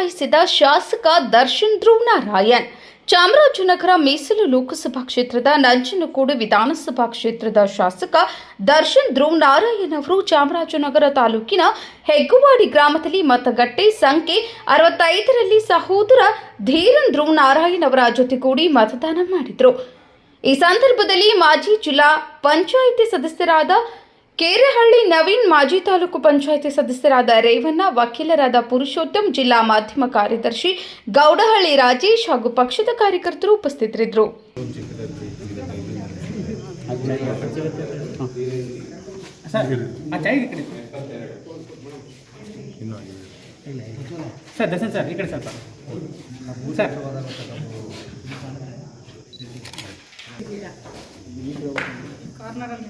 ಚಲಾಯಿಸಿದ ಶಾಸಕ ದರ್ಶನ್ ಧ್ರುವ್ ನಾರಾಯಣ್. ಚಾಮರಾಜನಗರ ಮೀಸಲು ಲೋಕಸಭಾ ಕ್ಷೇತ್ರದ ನಂಜನಗೂಡು ವಿಧಾನಸಭಾ ಕ್ಷೇತ್ರದ ಶಾಸಕ ದರ್ಶನ್ ಧ್ರುವ್ ನಾರಾಯಣ್ ಅವರು ಚಾಮರಾಜನಗರ ತಾಲೂಕಿನ ಹೆಗ್ಗುವಾಡಿ ಗ್ರಾಮದಲ್ಲಿ ಮತಗಟ್ಟೆ ಸಂಖ್ಯೆ 65ರಲ್ಲಿ ಸಹೋದರ ಧೀರನ್ ಧ್ರುವ್ ನಾರಾಯಣ್ ಅವರ ಜೊತೆಗೂಡಿ ಮತದಾನ ಮಾಡಿದರು. ಈ ಸಂದರ್ಭದಲ್ಲಿ ಮಾಜಿ ಜಿಲ್ಲಾ ಪಂಚಾಯಿತಿ ಸದಸ್ಯರಾದ ಕೇರೆಹಳ್ಳಿ ನವೀನ್, ಮಾಜಿ ತಾಲೂಕು ಪಂಚಾಯಿತಿ ಸದಸ್ಯರಾದ ರೇವಣ್ಣ, ವಕೀಲರಾದ ಪುರುಷೋತ್ತಮ್, ಜಿಲ್ಲಾ ಮಾಧ್ಯಮ ಕಾರ್ಯದರ್ಶಿ ಗೌಡಹಳ್ಳಿ ರಾಜೇಶ್ ಹಾಗೂ ಪಕ್ಷದ ಕಾರ್ಯಕರ್ತರು ಉಪಸ್ಥಿತರಿದ್ದರು. ಕಾರ್ನರಲ್ಲಿ